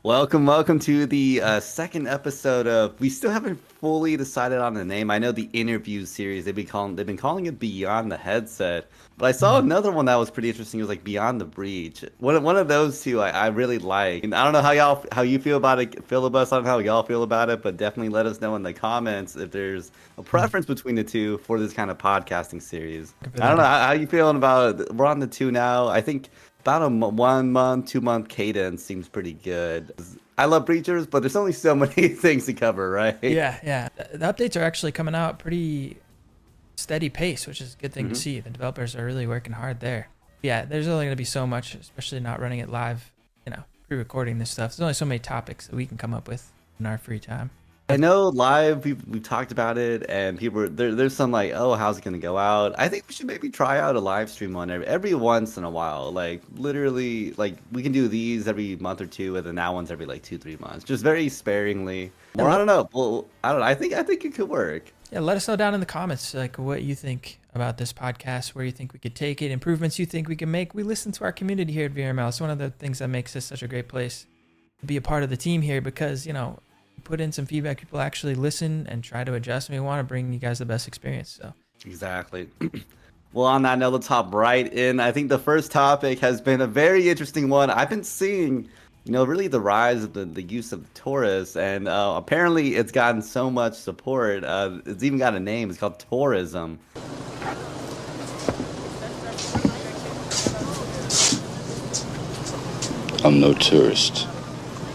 Welcome to the second episode of. We still haven't fully decided on the name. I know the interview series they've been calling it Beyond the Headset, but I saw Mhm. another one that was pretty interesting. It was like Beyond the Breach. One of those two I really like. And I don't know how you feel about it, Philibus. I don't know how y'all feel about it, but definitely let us know in the comments if there's a Mhm. preference between the two for this kind of podcasting series. I Completely don't know different. how you feeling about it. We're on the two now. I think about a 1 month, 2 month cadence seems pretty good. I love Breachers, but there's only so many things to cover, right? Yeah, yeah. The updates are actually coming out pretty steady pace, which is a good thing to hmm see. The developers are really working hard there. Yeah, there's only going to be so much, especially not running it live, pre-recording this stuff. There's only so many topics that we can come up with in our free time. I know live we've talked about it, and people there's some like, oh, how's it gonna go out? I think we should maybe try out a live stream one every once in a while. Like literally, like we can do these every month or two, and then that one's every like 2 3 months, just very sparingly. Yeah, Or I don't know. Well, I don't know. I think it could work. let us know down in the comments, like what you think about this podcast, where you think we could take it, improvements you think we can make. We listen to our community here at VRML. It's one of the things that makes this such a great place to be a part of the team here because, put in some feedback, people actually listen and try to adjust, and we want to bring you guys the best experience. So Exactly. Well, on that note, let's hop right in. I think the first topic has been a very interesting one. I've been seeing, really the rise of the use of Taurus, and apparently it's gotten so much support. It's even got a name. It's called tourism. I'm no tourist.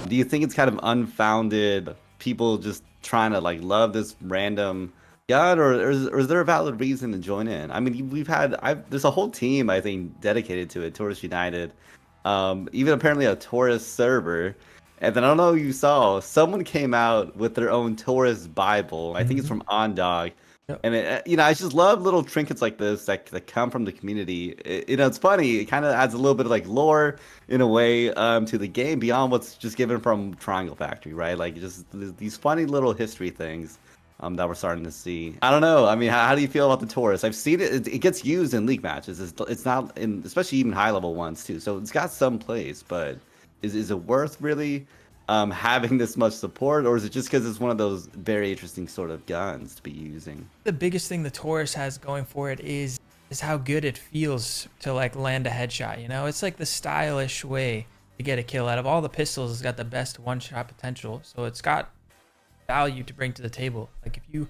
Do you think it's kind of unfounded? People just trying to like love this random god, or is there a valid reason to join in? I mean, there's a whole team I think dedicated to it, Taurus United. Even apparently a Taurus server. And then I don't know if you saw, someone came out with their own Taurus Bible. I think it's Mhm. from OnDog. Yep. And I just love little trinkets like this that come from the community. It's funny. It kind of adds a little bit of like lore in a way to the game beyond what's just given from Triangle Factory, right? Like just these funny little history things that we're starting to see. I don't know. I mean, how do you feel about the Taurus? I've seen it. It gets used in league matches. It's not in, especially even high level ones too. So it's got some place, but is it worth really having this much support, or is it just because it's one of those very interesting sort of guns to be using? The biggest thing the Taurus has going for it is how good it feels to like land a headshot. It's like the stylish way to get a kill. Out of all the pistols, it's got the best one-shot potential. So it's got value to bring to the table. Like if you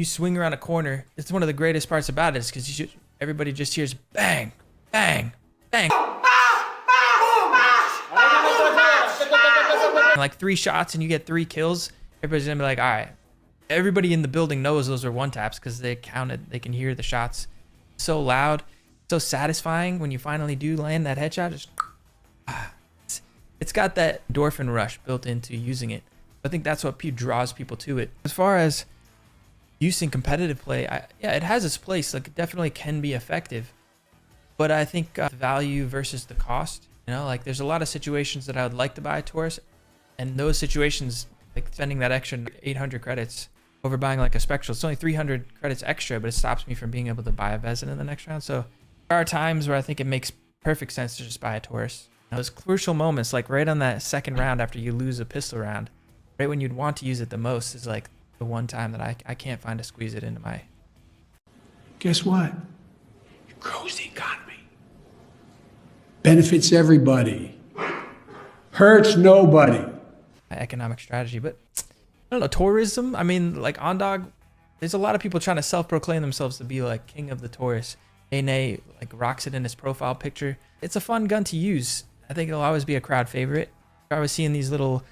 swing around a corner, it's one of the greatest parts about it is because everybody just hears bang, bang, bang. Like three shots and you get three kills. Everybody's gonna be like, all right. Everybody in the building knows those are one taps because they counted. They can hear the shots. So loud, so satisfying when you finally do land that headshot. Just, it's got that endorphin rush built into using it. I think that's what draws people to it. As far as use in competitive play, yeah, it has its place. Like it definitely can be effective, but I think value versus the cost. Like there's a lot of situations that I would like to buy a Taurus, and those situations, like spending that extra 800 credits over buying like a Spectral, it's only 300 credits extra, but it stops me from being able to buy a Vezin in the next round. So there are times where I think it makes perfect sense to just buy a Taurus. Those crucial moments, like right on that second round after you lose a pistol round, right when you'd want to use it the most, is like the one time that I can't find to squeeze it into my. Guess what? It grows the economy. Benefits everybody. Hurts nobody. My economic strategy. But I don't know, tourism. I mean, like OnDog, there's a lot of people trying to self-proclaim themselves to be like king of the Taurus. Ane like rocks it in his profile picture. It's a fun gun to use. I think it'll always be a crowd favorite. I was seeing these little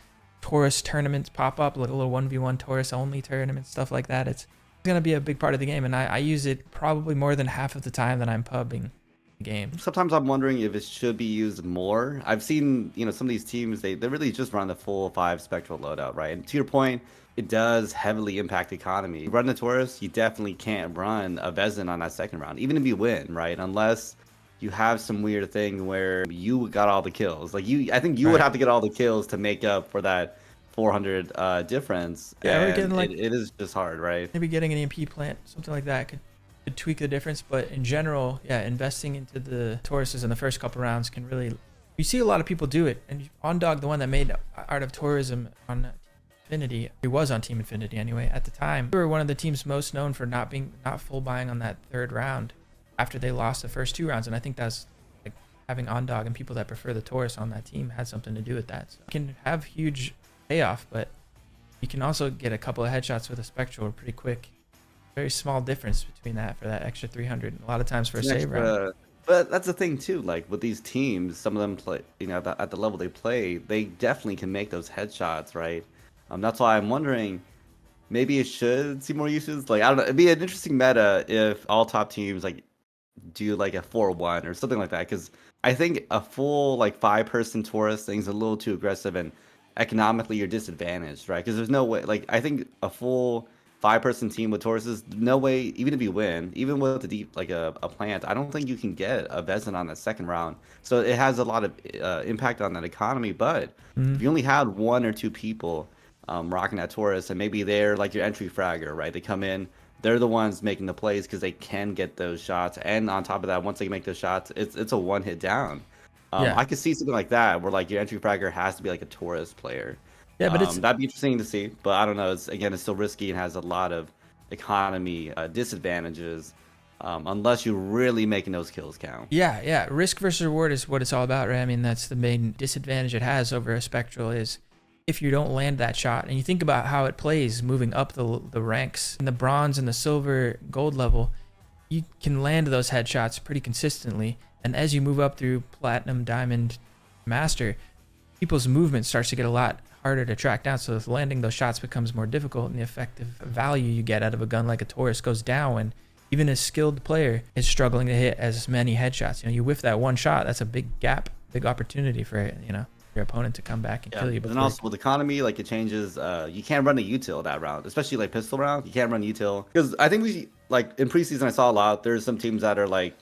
Taurus tournaments pop up, like a little 1v1 Taurus only tournament, stuff like that. It's gonna be a big part of the game, and I use it probably more than half of the time that I'm pubbing the game. Sometimes I'm wondering if it should be used more. I've seen, some of these teams, they really just run the full 5 Spectral loadout, right? And to your point, it does heavily impact the economy. You run the Taurus, you definitely can't run a Vezin on that second round, even if you win, right? Unless you have some weird thing where you got all the kills. Like I think you would Right. have to get all the kills to make up for that 400 difference. Yeah, we're And getting like it is just hard, right? maybe getting an EMP plant, something like that could tweak the difference. But in general, yeah, investing into the Tauruses in the first couple rounds can really You see a lot of people do it, and OnDog, the one that made Art of Tourism on Infinity, he was on Team Infinity anyway at the time. They were one of the teams most known for not full buying on that third round after they lost the first 2 rounds, and I think that's like having OnDog and people that prefer the Taurus on that team had something to do with that. So it can have huge payoff, but you can also get a couple of headshots with a Spectral pretty quick. Very small difference between that for that extra 300. A lot of times for a save round. But that's the thing too. Like with these teams, some of them play, you know, at the level they play, they definitely can make those headshots, right? That's why I'm wondering, maybe it should see more uses. Like I don't know, it'd be an interesting meta if all top teams like do like a 4-1 or something like that. Because I think a full like 5-person Taurus thing's a little too aggressive and economically you're disadvantaged, right? Because there's no way. Like I think a full 5-person team with Tauruses, no way, even if you win, even with a deep like a plant, I don't think you can get a Vezin on that second round. So it has a lot of impact on that economy. But if you only had 1 or 2 people rocking that Taurus, and maybe they're like your entry fragger, right? They come in, they're the ones making the plays because they can get those shots, and on top of that, once they make those shots, it's a one-hit down. Yeah. I could see something like that where like your entry fragger has to be like a Taurus player. Yeah, but it's that'd be interesting to see, but I don't know. It's still risky and has a lot of economy disadvantages, unless you're really making those kills count. yeah. Risk versus reward is what it's all about, right? I mean, that's the main disadvantage it has over a Spectral is if you don't land that shot. And you think about how it plays moving up the ranks in the bronze and the silver gold level, you can land those headshots pretty consistently. And as you move up through platinum, diamond, master, people's movement starts to get a lot harder to track down. So landing those shots becomes more difficult, and the effective value you get out of a gun like a Taurus goes down when even a skilled player is struggling to hit as many headshots. You know, you whiff that one shot, that's a big gap, big opportunity for, you know, your opponent to come back and kill you. And also with economy, like it changes. You can't run a util that round, especially like pistol round. You can't run util because I think we like in preseason I saw a lot. There's some teams that are like,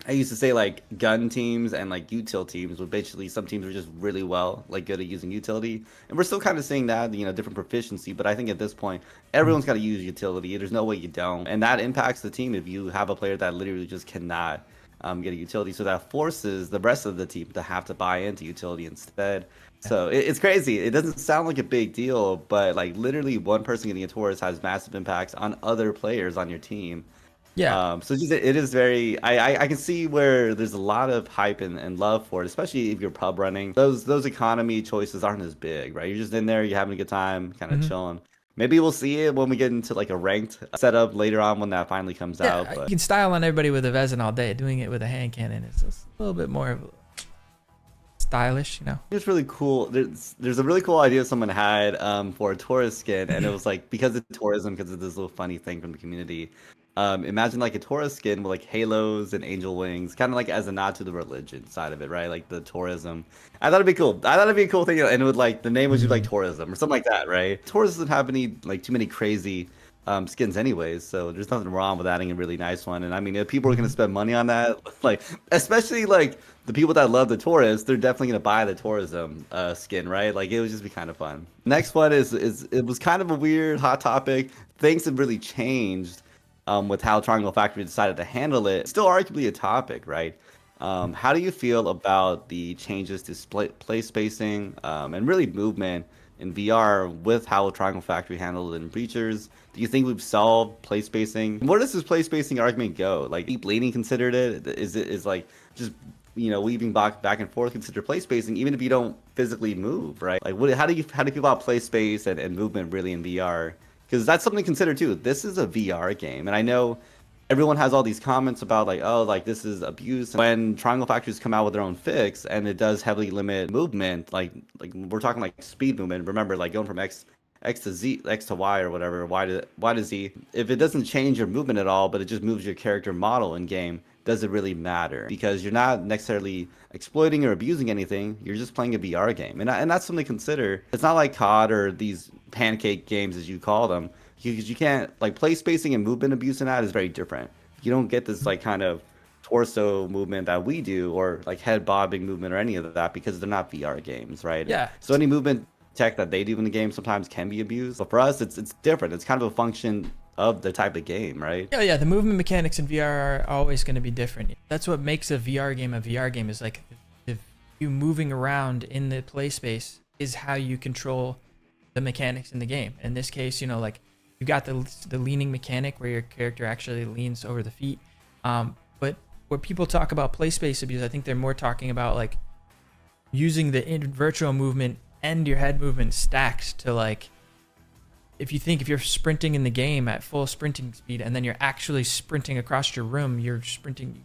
I used to say like gun teams and like util teams, where basically some teams are just really like good at using utility, and we're still kind of seeing that, you know, different proficiency. But I think at this point, everyone's got to use utility. There's no way you don't, and that impacts the team if you have a player that literally just cannot get a utility. So that forces the rest of the team to have to buy into utility instead. So it's crazy. It doesn't sound like a big deal, but like literally one person getting a Taurus has massive impacts on other players on your team. Yeah. So it is very. I can see where there's a lot of hype and love for it, especially if you're pub running. Those economy choices aren't as big, right? You're just in there, you're having a good time, kind of chilling. Maybe we'll see it when we get into like a ranked setup later on when that finally comes out. But You can style on everybody with a Vezin all day. Doing it with a hand cannon is just a little bit more stylish, you know. it's really cool. There's a really cool idea someone had for a Taurus skin, and it was like because of tourism, because of this little funny thing from the community. Imagine like a Taurus skin with like halos and angel wings, kind of like as a nod to the religion side of it, right? Like the tourism. I thought it'd be cool. I thought it'd be a cool thing, and it would like the name would just like tourism or something like that, right? Taurus doesn't have any like too many crazy skins anyways, so there's nothing wrong with adding a really nice one. And I mean, if people are gonna spend money on that, like especially like the people that love the Taurus, they're definitely gonna buy the tourism skin, right? Like it would just be kind of fun. Next one is it was kind of a weird hot topic. Things have really changed. With how Triangle Factory decided to handle it. Still arguably a topic, right? How do you feel about the changes to play spacing and really movement in VR with how Triangle Factory handled it in Breachers? Do you think we've solved play spacing? Where does this play spacing argument go? Like Deep Leaning considered it? Is like just, you know, weaving back and forth consider play spacing even if you don't physically move, right? Like how do you feel about play space and movement really in VR? Because that's something to consider too. This is a VR game, and I know everyone has all these comments about like, oh, like this is abuse. When Triangle Factories come out with their own fix, and it does heavily limit movement, like we're talking like speed movement. Remember, like going from X to Z, X to Y or whatever, Y to Z. If it doesn't change your movement at all, but it just moves your character model in game, does it really matter? Because you're not necessarily exploiting or abusing anything. You're just playing a VR game, and that's something to consider. It's not like COD or these pancake games as you call them. You can't like play spacing and movement abuse in that is very different. You don't get this like kind of torso movement that we do, or like head bobbing movement or any of that, because they're not VR games, right? Yeah. So any movement tech that they do in the game sometimes can be abused. But for us, it's different. It's kind of a function of the type of game, right? Yeah. The movement mechanics in VR are always going to be different. That's what makes a VR game is like the you moving around in the play space is how you control the mechanics in the game. In this case, you know, like you got the leaning mechanic where your character actually leans over the feet. But where people talk about play space abuse, I think they're more talking about like using the virtual movement and your head movement stacked to like, if you're sprinting in the game at full sprinting speed and then you're actually sprinting across your room, you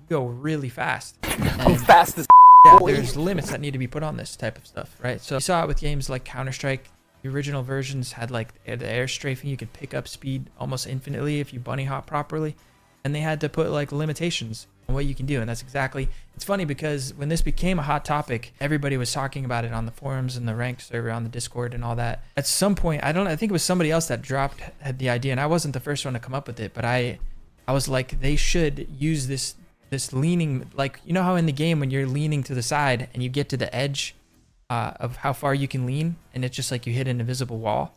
go really fast. I'm fast as Yeah, there's limits that need to be put on this type of stuff, right? So you saw it with games like Counter-Strike. The original versions had like the air strafing. You could pick up speed almost infinitely if you bunny hop properly. And they had to put like limitations on what you can do. And that's exactly, it's funny because when this became a hot topic, everybody was talking about it on the forums and the ranked server on the Discord and all that. At some point, I think it was somebody else that had the idea, and I wasn't the first one to come up with it, but I was like, they should use this leaning, like, you know how in the game when you're leaning to the side and you get to the edge of how far you can lean, and it's just like you hit an invisible wall.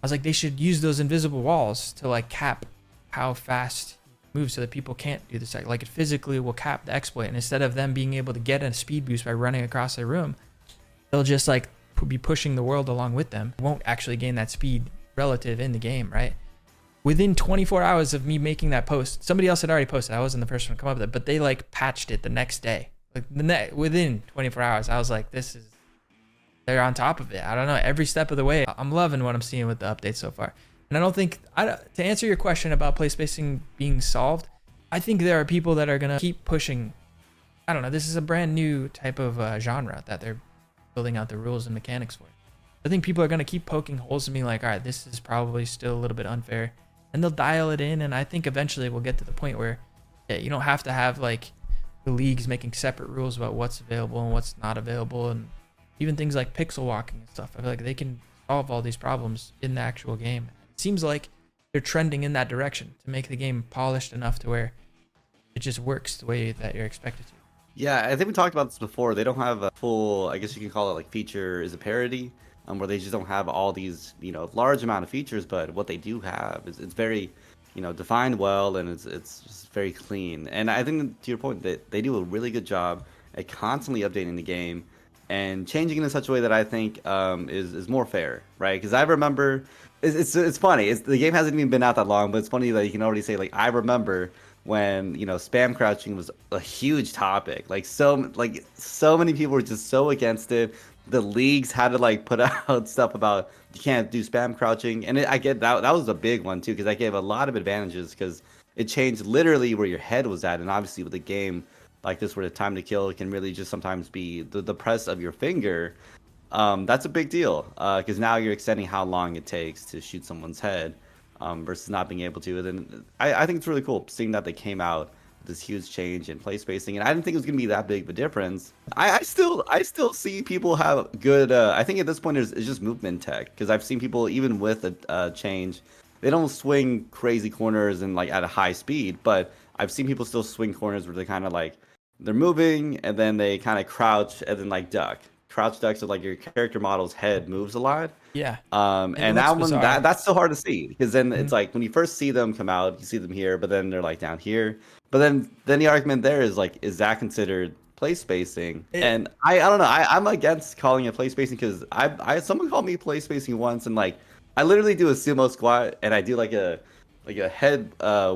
I was like, they should use those invisible walls to like cap how fast you move so that people can't do this. Like it physically will cap the exploit, and instead of them being able to get a speed boost by running across a room, they'll just like be pushing the world along with them. Won't actually gain that speed relative in the game, right? Within 24 hours of me making that post, somebody else had already posted. I wasn't the first one to come up with it, but they like patched it the next day. Like within 24 hours, I was like, they're on top of it. I don't know, every step of the way. I'm loving what I'm seeing with the updates so far. And I don't think, to answer your question about play spacing being solved, I think there are people that are going to keep pushing. I don't know, this is a brand new type of genre that they're building out the rules and mechanics for. I think people are going to keep poking holes in me like, all right, this is probably still a little bit unfair. And they'll dial it in, and I think eventually we'll get to the point where you don't have to have like the leagues making separate rules about what's available and what's not available, and even things like pixel walking and stuff. I feel like they can solve all these problems in the actual game. It seems like they're trending in that direction to make the game polished enough to where it just works the way that you're expected to. Yeah, I think we talked about this before. They don't have a full, I guess you can call it like feature is a parity. Where they just don't have all these, large amount of features, but what they do have is it's very, defined well, and it's just very clean. And I think to your point that they do a really good job at constantly updating the game and changing it in such a way that I think is more fair, right? Because I remember, it's funny. The game hasn't even been out that long, but it's funny that you can already say like I remember when spam crouching was a huge topic. So many people were just so against it. The leagues had to like put out stuff about you can't do spam crouching, and I get that was a big one too, because that gave a lot of advantages because it changed literally where your head was at. And obviously with a game like this where the time to kill can really just sometimes be the press of your finger, that's a big deal because now you're extending how long it takes to shoot someone's head versus not being able to. And then I think it's really cool seeing that they came out this huge change in play spacing, and I didn't think it was gonna be that big of a difference. I still see people have good. I think at this point it's just movement tech, because I've seen people even with a change, they don't swing crazy corners and like at a high speed, but I've seen people still swing corners where they kind of like they're moving and then they kind of crouch and then like duck. Crouch duck, so like your character model's head moves a lot. Yeah. And that one that's so hard to see, because then it's like when you first see them come out, you see them here, but then they're like down here. But then the argument there is like, is that considered play spacing? And I don't know. I'm against calling it play spacing, because someone called me play spacing once, and like I literally do a sumo squat and I do like a head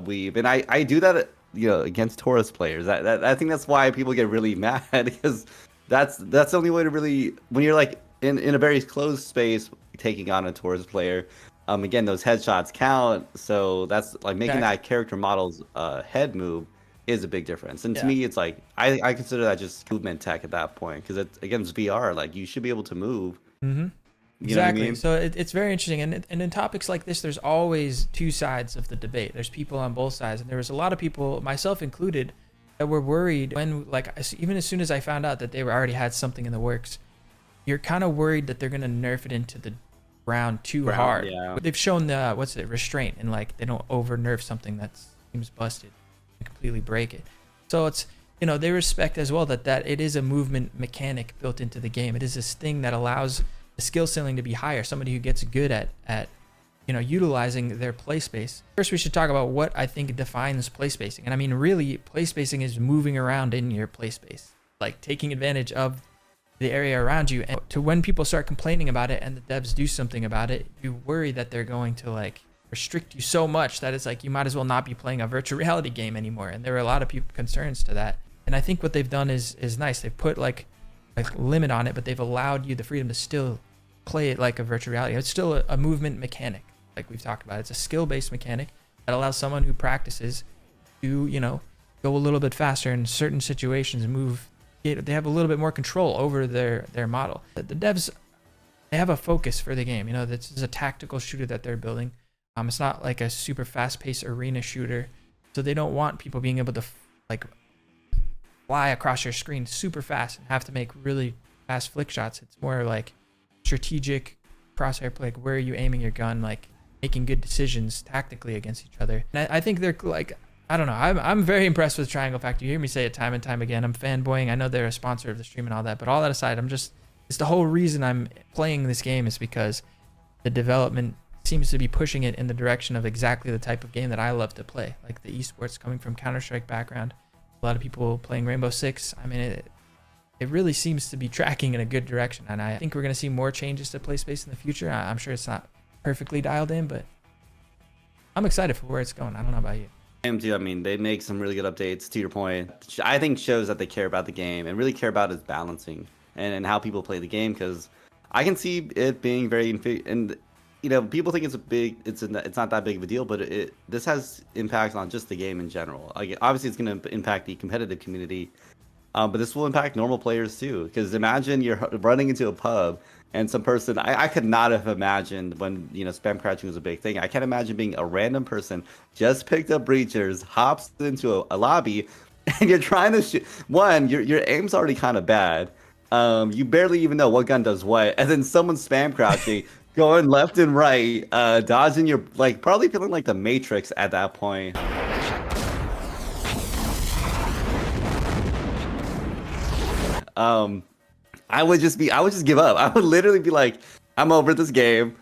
weave, and I do that against Taurus players. I think that's why people get really mad, because that's the only way to really, when you're like in a very closed space taking on a Taurus player. Again, those headshots count, so that's like making that character model's head move is a big difference. And to me, it's like I consider that just movement tech at that point, because it's VR. Like you should be able to move. Mm-hmm. You know what I mean? So it's very interesting, and in topics like this, there's always two sides of the debate. There's people on both sides, and there was a lot of people, myself included, that were worried when, like, even as soon as I found out that they already had something in the works, you're kind of worried that they're gonna nerf it into the ground too hard. Yeah. But they've shown the restraint, and like they don't over nerf something that seems busted and completely break it. So it's they respect as well that it is a movement mechanic built into the game. It is this thing that allows the skill ceiling to be higher. Somebody who gets good at utilizing their play space. First, we should talk about what I think defines play spacing. And I mean, really, play spacing is moving around in your play space, like taking advantage of the area around you, and to when people start complaining about it and the devs do something about it, you worry that they're going to like restrict you so much that it's like you might as well not be playing a virtual reality game anymore. And there are a lot of people concerns to that. And I think what they've done is nice. They've put like limit on it, but they've allowed you the freedom to still play it like a virtual reality. It's still a movement mechanic, like we've talked about. It's a skill-based mechanic that allows someone who practices to, you know, go a little bit faster in certain situations and move. They have a little bit more control over their model. The devs, they have a focus for the game. You know, this is a tactical shooter that they're building. It's not like a super fast-paced arena shooter, so they don't want people being able to like fly across your screen super fast and have to make really fast flick shots. It's more like strategic crosshair play, like where are you aiming your gun, like making good decisions tactically against each other. And I think they're like, I don't know, I'm very impressed with Triangle Factory. You hear me say it time and time again. I'm fanboying. I know they're a sponsor of the stream and all that, but all that aside, it's the whole reason I'm playing this game is because the development seems to be pushing it in the direction of exactly the type of game that I love to play, like the esports, coming from Counter-Strike background. A lot of people playing Rainbow Six. I mean, it really seems to be tracking in a good direction, and I think we're going to see more changes to play space in the future. I'm sure it's not perfectly dialed in, but I'm excited for where it's going. I don't know about you. I am too. I mean, they make some really good updates, to your point. I think shows that they care about the game and really care about its balancing and how people play the game, because I can see it being very and you know, people think it's not that big of a deal, but this has impacts on just the game in general. Like, obviously, it's going to impact the competitive community, but this will impact normal players too. Because imagine you're running into a pub and some person, I could not have imagined when, you know, spam crouching was a big thing. I can't imagine being a random person just picked up breachers, hops into a lobby, and you're trying to shoot. One, your aim's already kind of bad. You barely even know what gun does what, and then someone's spam crouching. Going left and right, dodging your, like, probably feeling like the Matrix at that point. I would just give up. I would literally be like, I'm over this game.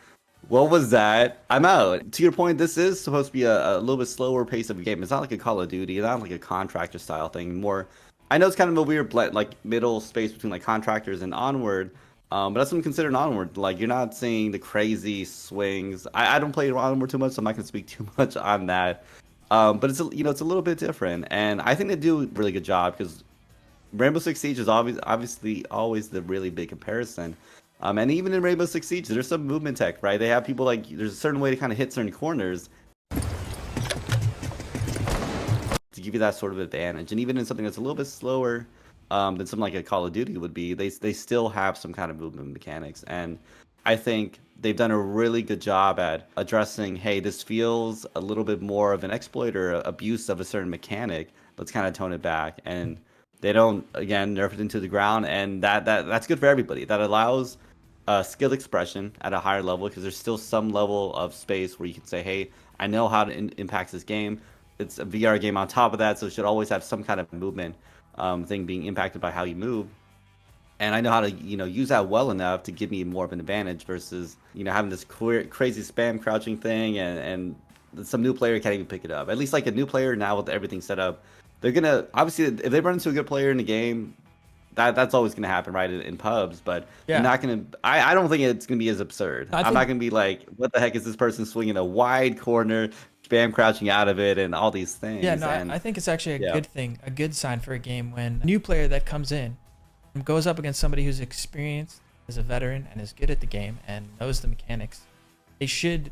What was that? I'm out. To your point, this is supposed to be a little bit slower pace of a game. It's not like a Call of Duty. It's not like a Contractor style thing. More, I know it's kind of a weird blend, like middle space between like Contractors and Onward. But that's what I'm considering Onward. Like, you're not seeing the crazy swings. I don't play Onward too much, so I'm not gonna speak too much on that. But it's it's a little bit different, and I think they do a really good job, because Rainbow Six Siege is obviously always the really big comparison. And even in Rainbow Six Siege, there's some movement tech, right? They have people, like, there's a certain way to kind of hit certain corners to give you that sort of advantage. And even in something that's a little bit slower than something like a Call of Duty would be, they still have some kind of movement mechanics. And I think they've done a really good job at addressing, hey, this feels a little bit more of an exploit or abuse of a certain mechanic. Let's kind of tone it back. And they don't, again, nerf it into the ground. And that's good for everybody. That allows skill expression at a higher level, because there's still some level of space where you can say, hey, I know how to impact this game. It's a VR game on top of that, so it should always have some kind of movement thing being impacted by how you move. And I know how to, use that well enough to give me more of an advantage versus, having this crazy spam crouching thing and some new player can't even pick it up. At least like a new player now with everything set up, they're going to, obviously, if they run into a good player in the game, that's always going to happen, right, in pubs. But you're not going to, I don't think it's going to be as absurd. I'm not going to be like, what the heck is this person swinging a wide corner, spam crouching out of it, and all these things. Yeah, no, I think it's actually a good thing, a good sign for a game when a new player that comes in goes up against somebody who's experienced, is a veteran, and is good at the game and knows the mechanics. They should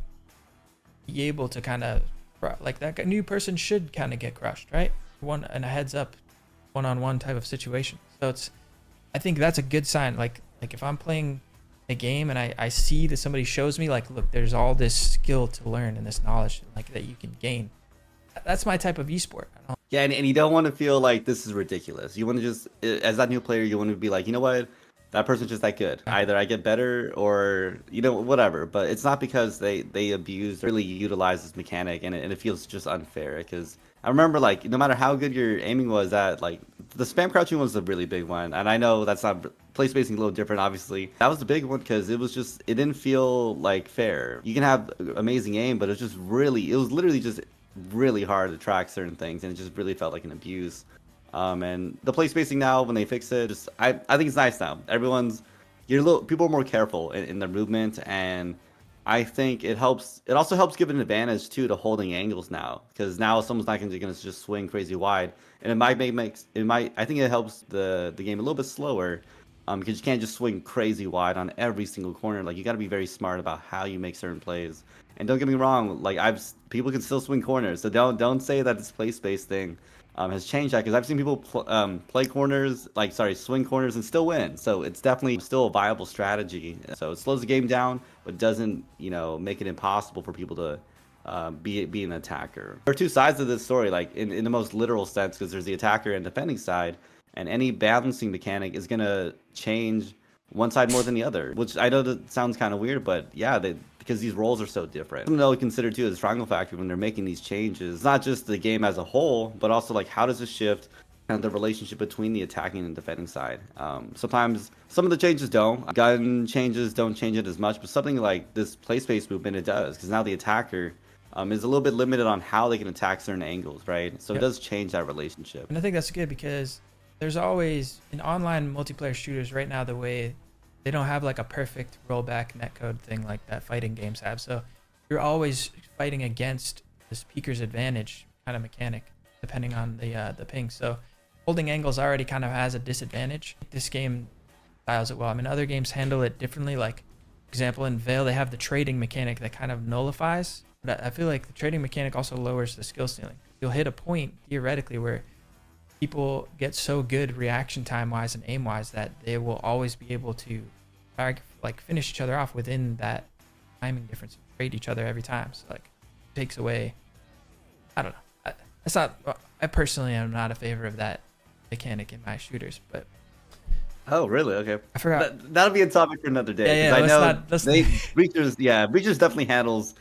be able to kind of, like, that new person should kind of get crushed, right? One and a heads up, one-on-one type of situation. So I think that's a good sign. Like if I'm playing a game and I see that somebody shows me, like, look, there's all this skill to learn and this knowledge, like, that you can gain. That's my type of esport. Yeah, and you don't want to feel like this is ridiculous. You want to just, as that new player, you want to be like, you know what? That person's just that good. Either I get better or, whatever. But it's not because they abuse or really utilize this mechanic, and it feels just unfair. Because I remember, like, no matter how good your aiming was at, like, the spam crouching was a really big one. And I know that's not, play spacing a little different, obviously. That was the big one because it didn't feel, like, fair. You can have amazing aim, but it was literally just really hard to track certain things, and it just really felt like an abuse. And the play spacing now, when they fix it, just I think it's nice now. People are more careful in their movement, and I think it helps. It also helps give an advantage too to holding angles now, because now someone's not going to just swing crazy wide, and it might I think it helps the game a little bit slower, because you can't just swing crazy wide on every single corner. Like, you got to be very smart about how you make certain plays. And don't get me wrong, like people can still swing corners, so don't say that this play space thing has changed that, because I've seen people play corners, swing corners and still win. So it's definitely still a viable strategy. So it slows the game down, but doesn't, make it impossible for people to be an attacker. There are two sides of this story, like in the most literal sense, because there's the attacker and defending side, and any balancing mechanic is gonna change one side more than the other, which I know that sounds kind of weird, but yeah, because these roles are so different. Something to consider too is Triangle Factory when they're making these changes. It's not just the game as a whole, but also like how does it shift kind of the relationship between the attacking and defending side. Sometimes some of the changes don't. Gun changes don't change it as much, but something like this play space movement, it does, because now the attacker is a little bit limited on how they can attack certain angles, right? So It does change that relationship. And I think that's good, because there's always in online multiplayer shooters right now, the way they don't have like a perfect rollback netcode thing like that fighting games have. So you're always fighting against the speaker's advantage kind of mechanic, depending on the ping. So holding angles already kind of has a disadvantage. This game styles it well. I mean, other games handle it differently. Like, for example, in Veil, they have the trading mechanic that kind of nullifies. But I feel like the trading mechanic also lowers the skill ceiling. You'll hit a point theoretically where people get so good reaction time wise and aim wise that they will always be able to finish each other off within that timing difference, trade each other every time. So like, it takes away, I don't know, I personally am not a favor of that mechanic in my shooters, but oh really? Okay, I forgot. That'll be a topic for another day. Yeah, I know Breachers definitely handles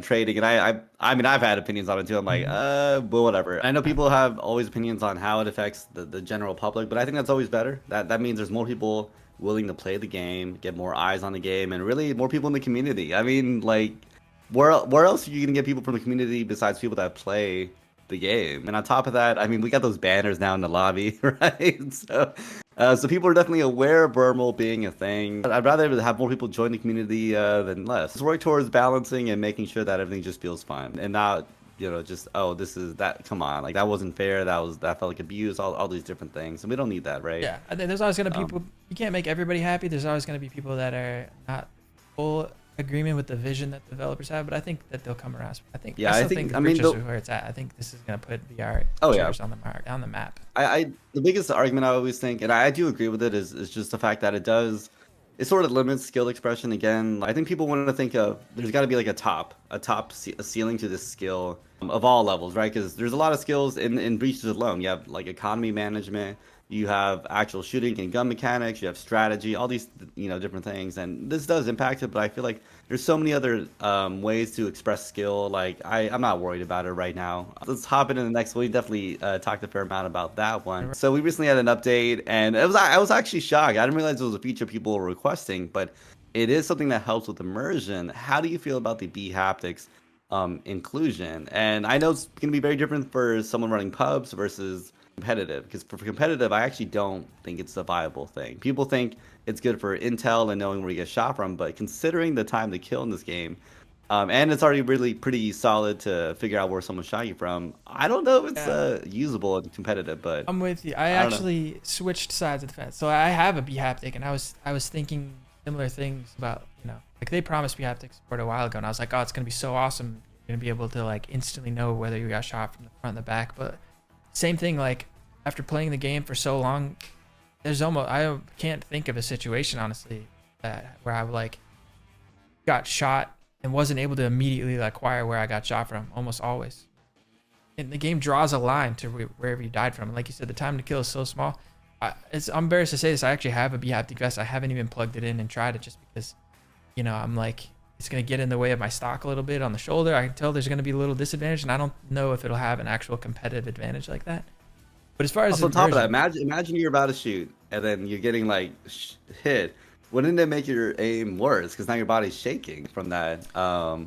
trading, and I mean, I've had opinions on it too. I'm like, well, whatever. I know people have always opinions on how it affects the general public, but I think that's always better. That means there's more people willing to play the game, get more eyes on the game, and really more people in the community. I mean, like, where else are you gonna get people from the community besides people that play the game? And on top of that, I mean, we got those banners now in the lobby, right? So people are definitely aware of VRML being a thing. I'd rather have more people join the community than less. Let's work towards balancing and making sure that everything just feels fun, and not, just, oh, this is that. Come on, like, that wasn't fair. That felt like abuse. All these different things, and we don't need that, right? Yeah, I think there's always gonna be people. You can't make everybody happy. There's always gonna be people that are not full agreement with the vision that developers have, but I think that they'll come around. I think I mean, where it's at. I think this is gonna put VR on the map. The biggest argument I always think, and I do agree with it, is just the fact that it sort of limits skill expression. Again, I think people want to think of, there's got to be like a ceiling to this skill of all levels, right? Because there's a lot of skills in Breaches alone. You have like economy management, you have actual shooting and gun mechanics, you have strategy, all these different things, and this does impact it. But I feel like there's so many other ways to express skill. Like, I'm not worried about it right now. Let's hop into the next one. We definitely talked a fair amount about that one. So we recently had an update, and I was actually shocked. I didn't realize it was a feature people were requesting, but it is something that helps with immersion. How do you feel about the B haptics inclusion? And I know it's going to be very different for someone running pubs versus competitive, because for competitive, I actually don't think it's a viable thing. People think it's good for intel and knowing where you get shot from, but considering the time to kill in this game, and it's already really pretty solid to figure out where someone shot you from, I don't know if it's usable and competitive. But I'm with you. I actually switched sides of the fence. So I have a B haptic, and I was thinking similar things about, like, they promised B haptic support a while ago, and I was like, oh, it's gonna be so awesome. You're gonna be able to like instantly know whether you got shot from the front and the back. But same thing, like, after playing the game for so long, I can't think of a situation, honestly, where I like got shot and wasn't able to immediately acquire where I got shot from. Almost always, and the game draws a line to wherever you died from. And like you said, the time to kill is so small. I'm embarrassed to say this. I actually have a B haptic vest. I haven't even plugged it in and tried it, just because, I'm like, it's gonna get in the way of my stock a little bit on the shoulder. I can tell there's gonna be a little disadvantage, and I don't know if it'll have an actual competitive advantage like that. But as far as on top of that, imagine you're about to shoot and then you're getting like hit. Wouldn't it make your aim worse? Because now your body's shaking from that.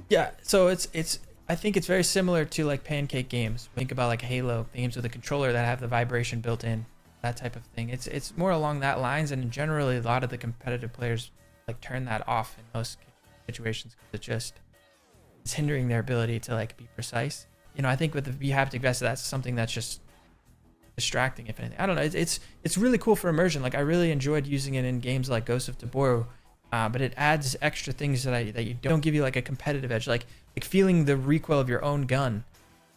Yeah. So it's I think it's very similar to like pancake games. Think about like Halo games with a controller that have the vibration built in, that type of thing. It's more along that lines, and generally a lot of the competitive players like turn that off in most situations because it's hindering their ability to like be precise. You know, I think with the Haptic vest, that's something that's just distracting, if anything. I don't know. It's really cool for immersion. Like I really enjoyed using it in games like Ghost of Tabor, but it adds extra things that you don't give you like a competitive edge. Like feeling the recoil of your own gun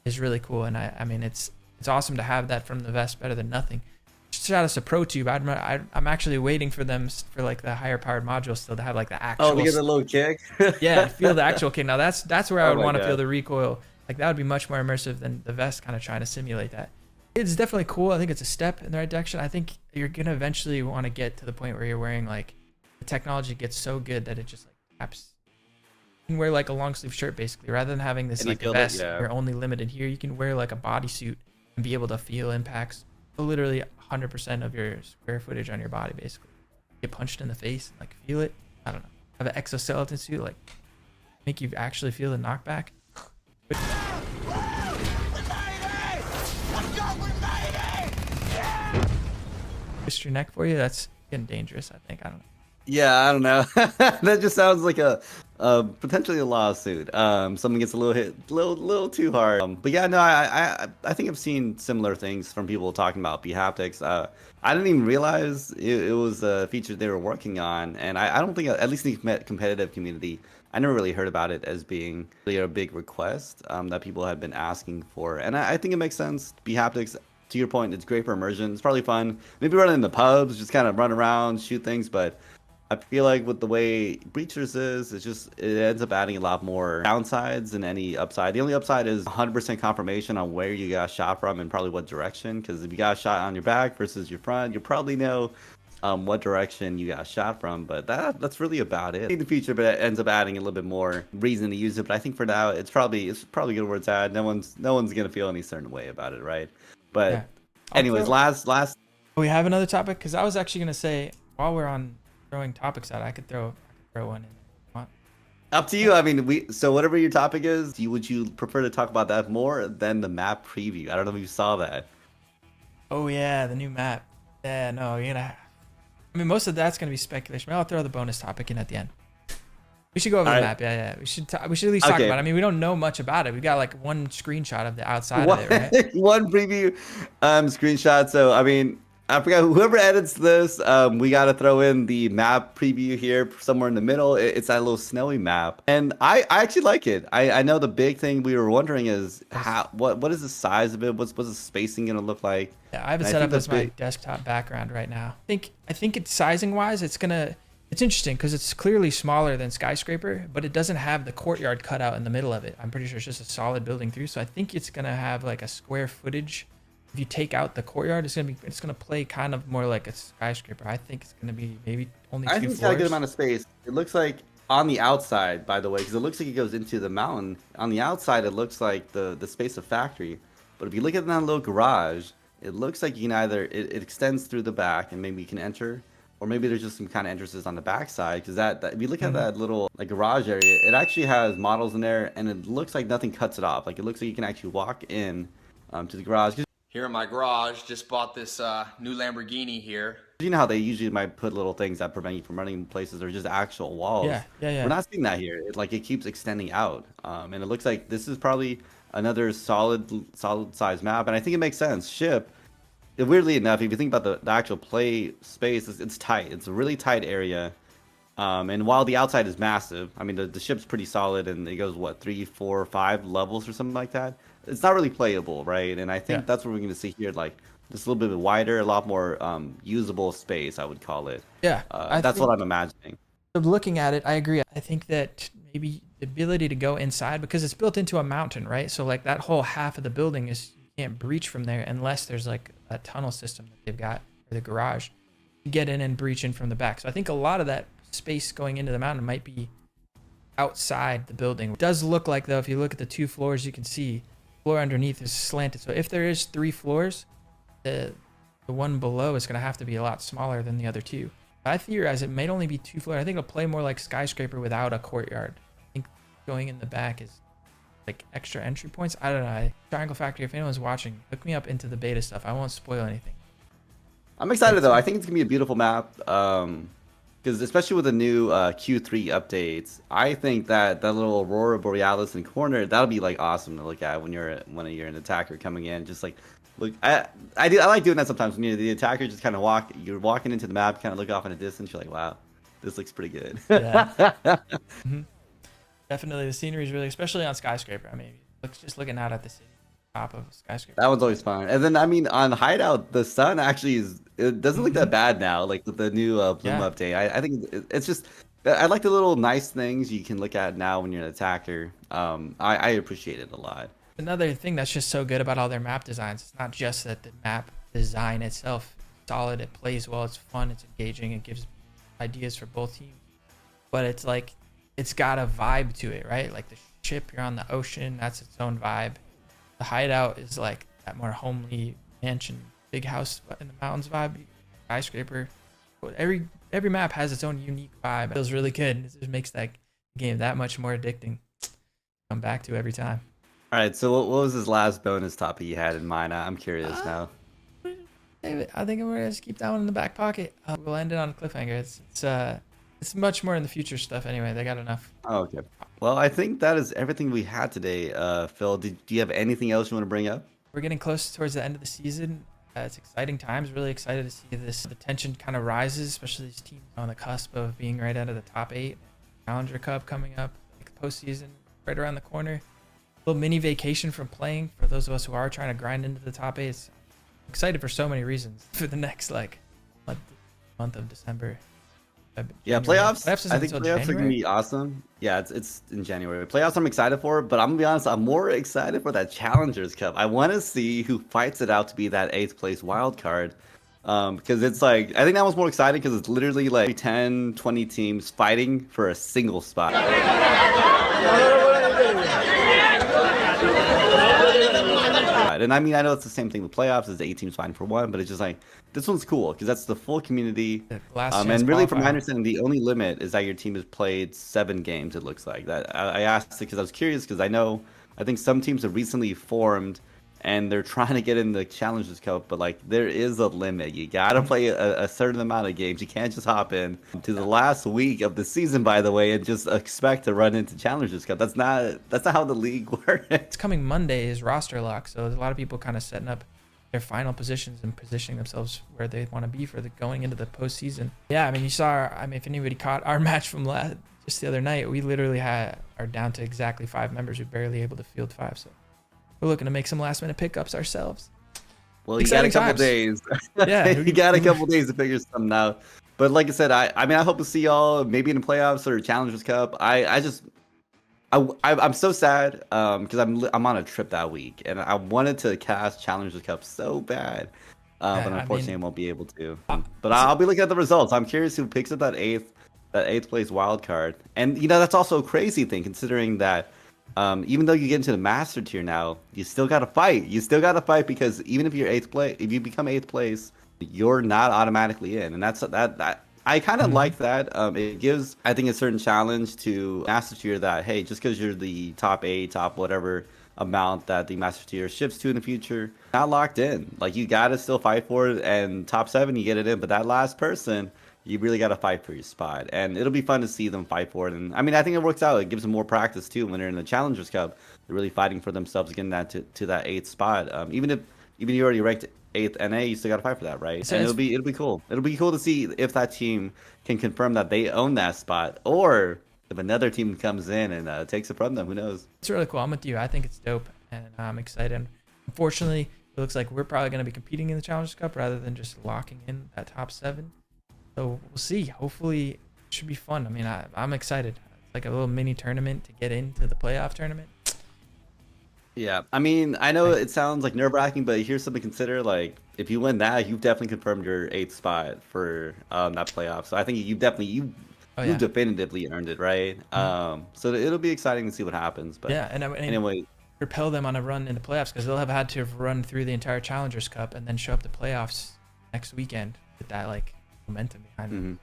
is really cool, and I mean it's awesome to have that from the vest. Better than nothing. Shout out to ProTube. I'm actually waiting for them for like the higher powered module still to have like the actual. Oh, to get a little kick. Yeah, feel the actual kick. Now that's where I Oh would my want to God. feel the recoil. Like that would be much more immersive than the vest kind of trying to simulate that. It's definitely cool. I think it's a step in the right direction. I think you're gonna eventually want to get to the point where you're wearing like the technology gets so good that it just like taps. You can wear like a long sleeve shirt basically, rather than having this And you like feel that, vest. yeah. You're only limited here. You can wear like a bodysuit and be able to feel impacts. So literally 100% of your square footage on your body basically. Get punched in the face, like feel it. I don't know. Have an exoskeleton suit, like make you actually feel the knockback. Twist your neck for you. That's getting dangerous. I think. I don't know. Yeah, I don't know. That just sounds like a potentially a lawsuit. Someone gets a little too hard. But yeah, no, I think I've seen similar things from people talking about haptics. I didn't even realize it was a feature they were working on, and I don't think, at least in the competitive community, I never really heard about it as being really a big request that people had been asking for, and I think it makes sense. Haptics, to your point, it's great for immersion. It's probably fun. Maybe running in the pubs, just kind of run around, shoot things, but I feel like with the way Breachers is, it ends up adding a lot more downsides than any upside. The only upside is 100% confirmation on where you got shot from and probably what direction. Because if you got shot on your back versus your front, you probably know what direction you got shot from. But that's really about it. In the future, but it ends up adding a little bit more reason to use it. But I think for now, it's probably good where it's at. No one's gonna feel any certain way about it, right? But Yeah. anyways, last. We have another topic because I was actually gonna say while we're on throwing topics out, I could throw one in. Want? Up to you. I mean, so whatever your topic is, would you prefer to talk about that more than the map preview? I don't know if you saw that. Oh yeah, the new map. Yeah, no, you're gonna. I mean, most of that's gonna be speculation. But I'll throw the bonus topic in at the end. We should go over the map. Yeah. We should at least talk about it. I mean, we don't know much about it. We got like one screenshot of the outside of it, right? One preview screenshot. So I mean, I forgot, whoever edits this, we got to throw in the map preview here somewhere in the middle. It's that little snowy map, and I actually like it. I know the big thing we were wondering is what is the size of it? What's the spacing gonna look like? Yeah, I have it set up as my desktop background right now. I think it's sizing wise, it's interesting because it's clearly smaller than Skyscraper, but it doesn't have the courtyard cut out in the middle of it. I'm pretty sure it's just a solid building through. So I think it's gonna have like a square footage. If you take out the courtyard, it's gonna play kind of more like a Skyscraper. I think it's gonna be maybe only 2 floors. I think it's got a good amount of space. It looks like on the outside, by the way, because it looks like it goes into the mountain. On the outside, it looks like the space of factory. But if you look at that little garage, it looks like you can either it extends through the back and maybe you can enter, or maybe there's just some kind of entrances on the back side. Because that if you look at that little like garage area, it actually has models in there, and it looks like nothing cuts it off. Like it looks like you can actually walk in to the garage. Here in my garage, just bought this new Lamborghini here. You know how they usually might put little things that prevent you from running places, or just actual walls. Yeah. We're not seeing that here. It keeps extending out, and it looks like this is probably another solid size map, and I think it makes sense. Weirdly enough, if you think about the actual play space, it's tight. It's a really tight area, and while the outside is massive, I mean the ship's pretty solid, and it goes 3, 4, 5 levels or something like that. It's not really playable, right? And I think that's what we're going to see here, like just a little bit wider, a lot more usable space, I would call it. Yeah, that's what I'm imagining. Looking at it, I agree. I think that maybe the ability to go inside, because it's built into a mountain, right? So like that whole half of the building is, you can't breach from there unless there's like a tunnel system that they've got, or the garage, to get in and breach in from the back. So I think a lot of that space going into the mountain might be outside the building. It does look like, though, if you look at the 2 floors, you can see floor underneath is slanted. So if there is 3 floors, the one below is going to have to be a lot smaller than the other 2. I theorize it might only be 2 floors. I think it'll play more like Skyscraper without a courtyard. I think going in the back is like extra entry points. I don't know. Triangle Factory, if anyone's watching, hook me up into the beta stuff. I won't spoil anything. I'm excited though. I think it's gonna be a beautiful map. Because especially with the new Q3 updates, I think that little Aurora Borealis in the corner, that'll be like awesome to look at when you're an attacker coming in. Just like look, I like doing that sometimes when you're the attacker, just kind of you're walking into the map, kind of look off in the distance. You're like, wow, this looks pretty good. Yeah. Definitely, the scenery is really, especially on Skyscraper. I mean, just looking out at the city, top of Skyscraper. That one's always fun. And then I mean, on Hideout, the sun actually it doesn't look that bad now. Like with the new Bloom update, I think it's just I like the little nice things you can look at now when you're an attacker. I appreciate it a lot. Another thing that's just so good about all their map designs, it's not just that the map design itself is solid, it plays well, it's fun, it's engaging, it gives ideas for both teams, but it's like it's got a vibe to it, right? Like the ship, you're on the ocean, that's its own vibe. The Hideout is like that more homely mansion, big house in the mountains vibe. Skyscraper, every map has its own unique vibe. It feels really good. It just makes that game that much more addicting. Come back to every time. All right, so what was his last bonus topic you had in mind? I'm curious now. I think I'm gonna just keep that one in the back pocket. We'll end it on a cliffhanger. It's much more in the future stuff anyway. They got enough. Oh, okay. Well, I think that is everything we had today. Phil, do you have anything else you want to bring up? We're getting close towards the end of the season. It's exciting times. Really excited to see the tension kind of rises, especially these teams on the cusp of being right out of the top 8. Challenger Cup coming up, like the postseason right around the corner. A little mini vacation from playing for those of us who are trying to grind into the top 8. I'm excited for so many reasons for the next like month of December. Yeah, January. playoffs. I think playoffs are gonna be awesome. Yeah, it's in January. Playoffs I'm excited for, but I'm gonna be honest, I'm more excited for that Challengers Cup. I want to see who fights it out to be that 8th place wild card. Because it's like I think that one's more exciting because it's literally like 10, 20 teams fighting for a single spot. And I mean, I know it's the same thing with playoffs as the 8 teams fighting for one, but it's just like this one's cool because that's the full community. And really, from my understanding, the only limit is that your team has played 7 games. It looks like that. I asked it because I was curious because I think some teams have recently formed and they're trying to get in the Challengers Cup, but like there is a limit. You gotta play a certain amount of games. You can't just hop in to the last week of the season, by the way, and just expect to run into Challengers Cup. That's not how the league works. It's coming Monday is roster lock, so there's a lot of people kind of setting up their final positions and positioning themselves where they want to be for the going into the postseason. Yeah, I mean, you saw. If anybody caught our match from just the other night, we literally are down to exactly 5 members. We're barely able to field 5, so. We're looking to make some last minute pickups ourselves. Well, you got a couple days. Yeah, you got a couple days to figure something out. But like I said, I mean, I hope to see y'all maybe in the playoffs or Challengers Cup. I'm so sad because I'm on a trip that week and I wanted to cast Challengers Cup so bad, but unfortunately I won't be able to. But I'll be looking at the results. I'm curious who picks up that eighth place wild card. And that's also a crazy thing considering that. Even though you get into the master tier now, you still gotta fight. You still gotta fight because even if you're if you become 8th place, you're not automatically in, and that I kind of like that. It gives I think a certain challenge to master tier that hey, just because you're the top 8, top whatever amount that the master tier shifts to in the future, not locked in. Like you gotta still fight for it, and top 7 you get it in, but that last person. You really got to fight for your spot, and it'll be fun to see them fight for it. And I mean, I think it works out. It gives them more practice too when they're in the Challengers Cup. They're really fighting for themselves, getting that to that 8th spot. Even you already ranked 8th NA, you still got to fight for that, right? And it'll be cool. It'll be cool to see if that team can confirm that they own that spot, or if another team comes in and takes it from them. Who knows? It's really cool. I'm with you. I think it's dope, and I'm excited. Unfortunately, it looks like we're probably going to be competing in the Challengers Cup rather than just locking in that top 7. So we'll see. Hopefully it should be fun. I mean, I'm excited. It's like a little mini tournament to get into the playoff tournament. Yeah, I mean, I know it sounds like nerve-wracking, but here's something to consider. Like, if you win that, you've definitely confirmed your 8th spot for that playoff. So I think you definitively earned it, right? So it'll be exciting to see what happens. But yeah, and anyway, propel them on a run in the playoffs because they'll have had to have run through the entire Challengers Cup and then show up to playoffs next weekend with that like momentum behind them.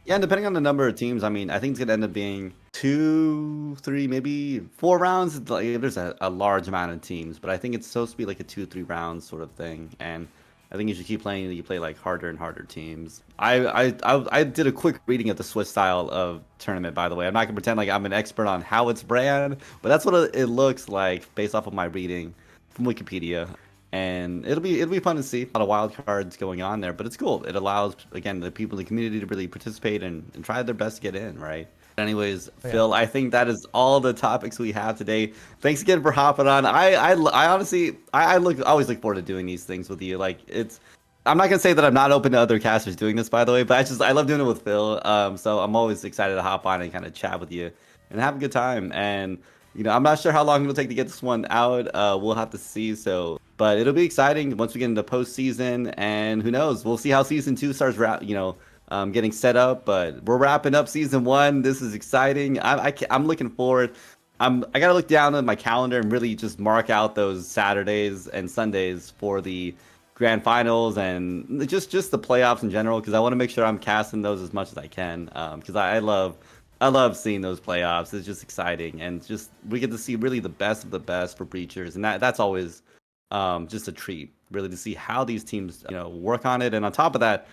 Yeah, and depending on the number of teams, I mean, I think it's gonna end up being 2, 3, maybe 4 rounds. Like, there's a large amount of teams, but I think it's supposed to be like a 2, 3 rounds sort of thing. And I think you should keep playing. You play like harder and harder teams. I did a quick reading of the Swiss style of tournament, by the way. I'm not gonna pretend like I'm an expert on how it's ran, but that's what it looks like based off of my reading from Wikipedia. And it'll be fun to see a lot of wild cards going on there, but it's cool. It allows, again, the people in the community to really participate and try their best to get in, right? Anyways, Yeah. Phil, I think that is all the topics we have today. Thanks again for hopping on. I honestly I always look forward to doing these things with you. Like, it's, I'm not gonna say that I'm not open to other casters doing this, by the way, but I love doing it with Phil. So I'm always excited to hop on and kind of chat with you and have a good time. And I'm not sure how long it'll take to get this one out. We'll have to see. So, but it'll be exciting once we get into postseason, and who knows? We'll see how season 2 starts. Getting set up, but we're wrapping up season 1. This is exciting. I'm looking forward. I gotta look down at my calendar and really just mark out those Saturdays and Sundays for the grand finals and just the playoffs in general, because I want to make sure I'm casting those as much as I can. Because I love seeing those playoffs. It's just exciting, and just we get to see really the best of the best for Breachers, and that's always just a treat, really, to see how these teams work on it. And on top of that,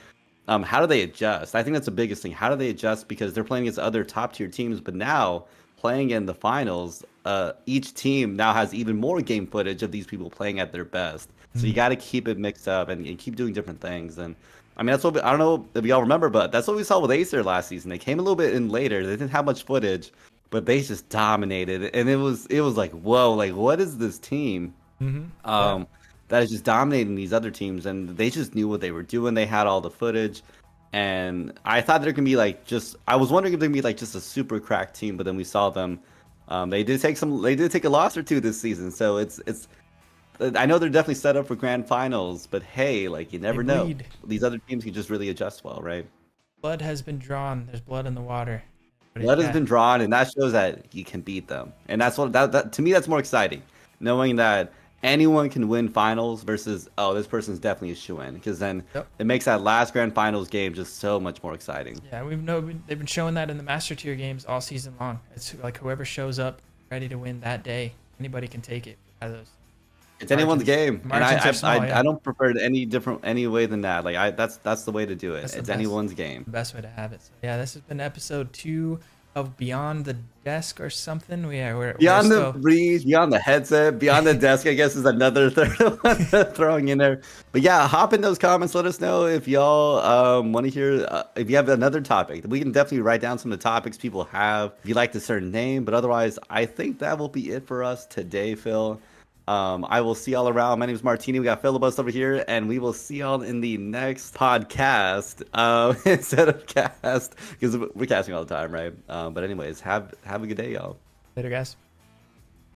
how do they adjust? I think that's the biggest thing. How do they adjust? Because they're playing against other top tier teams, but now playing in the finals, each team now has even more game footage of these people playing at their best. So you got to keep it mixed up and keep doing different things. And I mean, that's what I don't know if y'all remember, but that's what we saw with Acer last season. They came a little bit in later. They didn't have much footage, but they just dominated. And it was like, whoa, like, what is this team? Yeah. That is just dominating these other teams, and they just knew what they were doing. They had all the footage, and I thought there could be I was wondering if there could be like just a super cracked team, but then we saw them. They did take a loss or two this season, so it's. I know they're definitely set up for grand finals, but hey, like, you never know. bleed. These other teams can just really adjust well, right? Blood has been drawn. There's blood in the water. But Blood yeah, has been drawn, and that shows that you can beat them, and that's what that to me that's more exciting, knowing that anyone can win finals versus, oh, this person's definitely a shoo-in, because then Yep. it makes that last grand finals game just so much more exciting. Yeah, they've been showing that in the master tier games all season long. It's like whoever shows up ready to win that day, anybody can take it out of those. It's anyone's game, and margins are small, yeah. I don't prefer it any way than that. Like, that's the way to do it. That's the It's best. anyone's game. The best way to have it. So, yeah, this has been episode 2 of Beyond the Desk or something. We're Beyond the still, breeze, beyond the headset, beyond the desk, I guess, is another third one throwing in there. But yeah, hop in those comments. Let us know if y'all want to hear, if you have another topic. We can definitely write down some of the topics people have if you like a certain name. But otherwise, I think that will be it for us today, Phil. I will see y'all around. My name is Martini. We got Philibus over here, and we will see y'all in the next podcast instead of cast, because we're casting all the time, right? But anyways, have a good day, y'all. later, guys.